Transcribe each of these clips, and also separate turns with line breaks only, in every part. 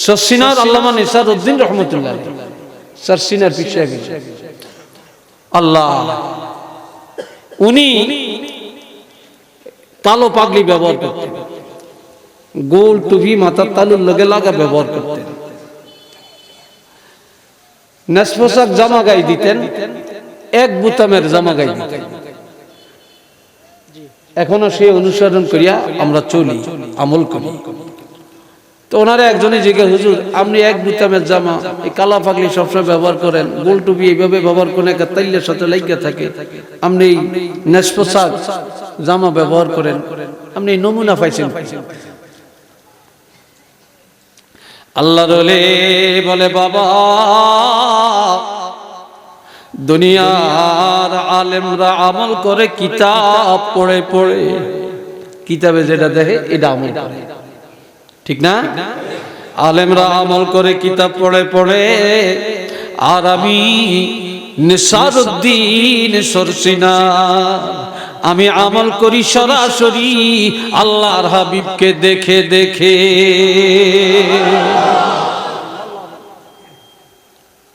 সরসিনার আল্লামা নিসার উদ্দিন রহমতুল্লাহ সরসিনার পিছিয়ে গেছে আল্লাহ, উনি কালো পাগড়ি ব্যবহার করতেন, গোল টুপি মাথার তালুর লগে লাগা ব্যবহার করতেন, নেসপোশাক জামা গায়ে দিতেন, এক বুতামের জামা গায়ে দিতেন। এখনো সে অনুসরণ করিয়া আমরা চলি, আমল করি। তো ওনারা একজনে জিজ্ঞাসা, হুজুর আপনি এক বুতামের জামা এই কালা পাগড়ি সবসময় ব্যবহার করেন, গোল টুপি এইভাবে ব্যবহার করেন, একটা তাইলের সাথে লাগিয়ে থাকে, আপনি নেসপোশাক জামা ব্যবহার করেন, আপনি নমুনা পাইছেন? আল্লাহর ওলি বলে, বাবা দুনিয়ার আলেমরা আমল করে কিতাব পড়ে পড়ে, কিতাবে যেটা দেখে এটা আমল করে, ঠিক না? আলেমরা আমল করে কিতাব পড়ে পড়ে, আর আমি নিসারউদ্দিন সরসিনা আমি আমল করি সরাসরি আল্লাহর হাবিবকে দেখে দেখে।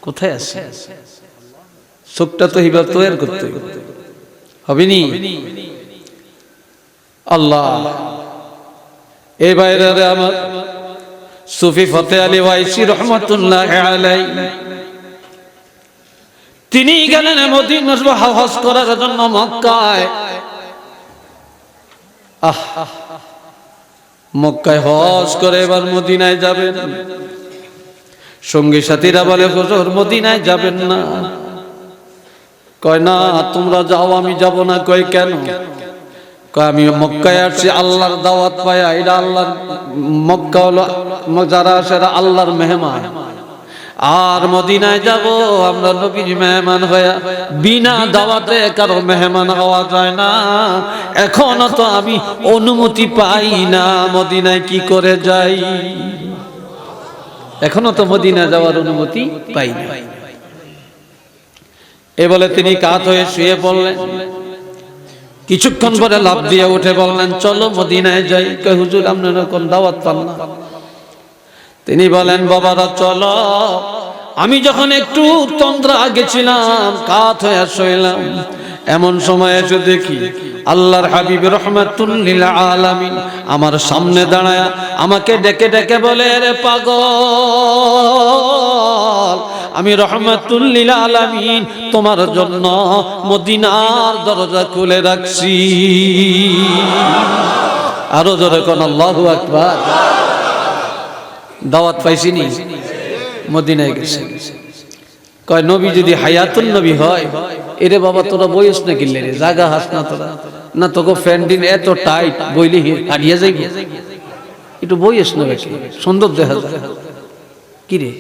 কোথায় আছে? চোখটা তো হিবার তৈরি করতে হবে নি। আল্লাহ, এই বাইরে আমার সুফি ফতে আলী ওয়াইসি রহমতুল্লাহ আলাইহি, তিনি গেলেন মদিনা হজ করার জন্য মক্কায়। মক্কায় হজ করে এবার মদিনায় যাবেন। সঙ্গী সাথীরা বলে, হুজুর মদিনায় যাবেন না। কয় না, তোমরা যাও, আমি যাব না। কয় কেন? কয় আমি মক্কায় আসছি আল্লাহর দাওয়াত পায়া। এটা আল্লাহর মক্কা হলো, যারা আসে আল্লাহর মেহমান। আর মদিনায় যাব আমরা নবীর মেহমান হইয়া, বিনা দাওয়াতে কারো মেহমান হওয়া যায় না। এখনো তো আমি অনুমতি পাই না, মদিনায় কি করে যাই? এখনো তো মদিনা যাওয়ার অনুমতি পাই না। এ বলে তিনি কাত হয়ে শুয়ে পড়লেন। কিছুক্ষণ পরে লাফ দিয়ে উঠে বললেন, চলো মদিনায় যাই। কয় হুজুর আপনারা কোন দাওয়াত পান না? তিনি বলেন, বাবারা চলো। আমি যখন একটু তন্দ্রা গেছিলাম, কাত হয়ে শুইলাম, এমন সময় এসে দেখি আল্লাহর হাবিব রাহমাতুল লিল আলামিন আমার সামনে দাঁড়ায়া আমাকে ডেকে ডেকে বলে, রে পাগল, আমি রাহমাতুল লিল আলামিন তোমার জন্য মদিনার দরজা খুলে রাখছি। আরো জোরে কোন আল্লাহু আকবার। দাওয়াত পাইছিনি, মদিনায় গেছে। কয় নবী যদি হায়াতুন নবী হয়, এরে বাবা তোরা বইস না কিনলে রে, জাগা হাস না তোরা, না তোকে ফ্যান্ডিন এত টাইট বইলি হারিয়ে যাইব, একটু বইস না বেশি সুন্দর দেখা যায়। কি রে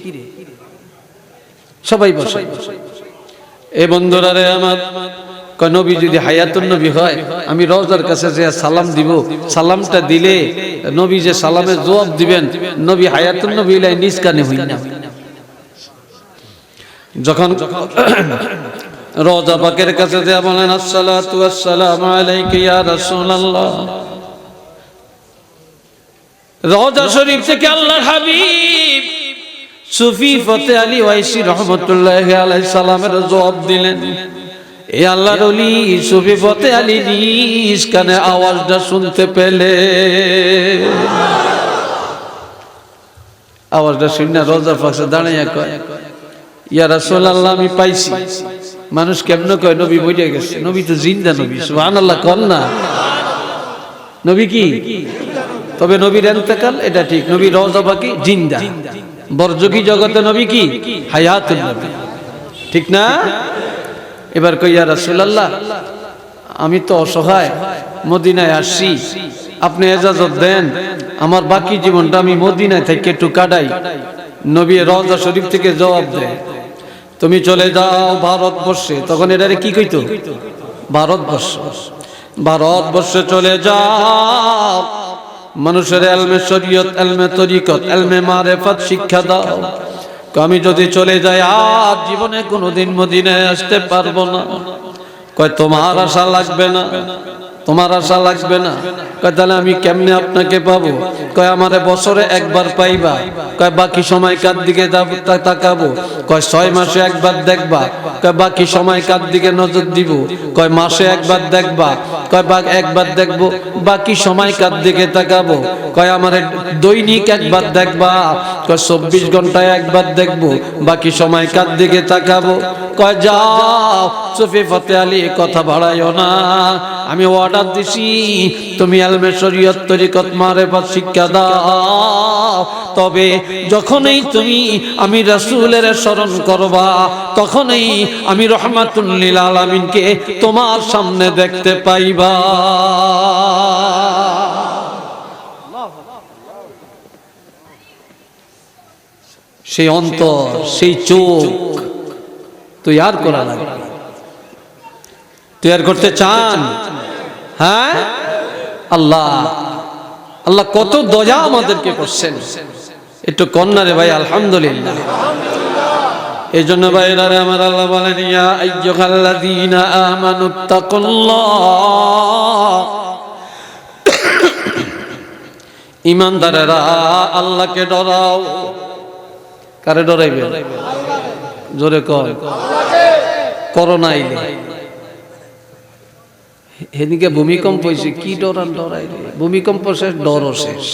সবাই বসে। এ বন্ধুরা রে আমার, কয় নবী যদি হায়াতুন নবী হয়, আমি রওজার কাছে যে সালাম দিব, সালামটা দিলে নবী যে সালামের জবাব দিবেন, নবী হায়াতুন নবী লাই নিজ কানে হই না। যখন রওজা পাকের কাছে যে বলেন, আসসালাতু ওয়াসসালামু আলাইকা ইয়া রাসূলুল্লাহ, রওজা শরীফ থেকে আল্লাহর হাবিব সুফি ফতে আলী ওয়াইসি রহমতুল্লাহি আলাইহি সালামের জবাব দিলেন। এই আল্লাহর ওলি সুফি ফতে আলী নিজ কানে আওয়াজটা শুনতে পেলে, আওয়াজটা শুনে রওজা পাশে দাঁড়াইয়া কয়, ইয়া রাসূলুল্লাহ আমি পাইছি। মানুষ কেমনে কয় নবী মরে গেছে? নবী তো জিন্দা নবী, সুবহানাল্লাহ কর না। নবী কি? তবে নবীর ইন্তেকাল এটা ঠিক, নবী রওজা পাকে জিন্দা। বরযোগী জগতে নবী কি? হায়াতুন নবী, ঠিক না? এবার কই, ইয়া রাসূলুল্লাহ আমি তো অসহায়, মদিনায় আসছি, আপনি ইজাজত দেন আমার বাকি জীবনটা আমি মদিনায় থেকে একটু কাটাই। নবী রওজা শরীফ থেকে জবাব দেয়, তুমি চলে যাও ভারতবর্ষে। তখন এটারে কি কইতো? ভারতবর্ষ। ভারতবর্ষে চলে যাও, মানুষের এলমে শরীয়ত, এলমে তরিকত, এলমে মারেফত শিক্ষা দাও। আমি যদি চলে যাই আর জীবনে কোনোদিন মদিনায় আসতে পারবো না। কয় তোমার আশা লাগবে না, তোমার আশা লাগবে না। কয় তাহলে আমি কেমনে আপনাকে পাবো? কয় আমারে বছরে একবার পাইবা। কয় বাকি সময় কার দিকে তাকাবো? কয় 6 মাসে একবার দেখবা। কয় বাকি সময় কার দিকে নজর দিব? কয় মাসে একবার দেখবা। কয় একবার দেখবো, বাকি সময় কার দিকে তাকাবো? কয় আমারে দৈনিক একবার দেখবা। কয় 24 ঘন্টায় একবার দেখবো, বাকি সময় কার দিকে তাকাবো? কয় যাও সুফি ফতে আলী, কথা বাড়াইও না, আমি অর্ডার দিছি তুমি ইলমে শরীয়ত তরিকত মারিফত শিক্ষা দাও। তবে যখনই তুমি আমি রাসূলের স্মরণ করবা, তখনই আমি রহমাতুল লিল আলামিনকে তোমার সামনে দেখতে পাইবা। সেই অন্তর, সেই চোখ তৈয়ার করা লাগবে। তৈয়ার করতে চান? হ্যাঁ, আল্লাহ আল্লাহ কত দয়া আমাদেরকে করছেন, একটু কন্যা রে ভাই আলহামদুলিল্লাহ। এই জন্য ভাইরা আমার আল্লাহ বলেন, ইয়া আইয়ুহাল্লাযীনা আমানুত্তাকুল্লাহ, ঈমানদারেরা আল্লাহকে ডরাও। কারে ডরাইবে? জোরে কর। করোনা আইলে এদিকে ভূমিকম্প হয়েছে, কি ডরাইলে? ভূমিকম্প শেষ, ডরও শেষ।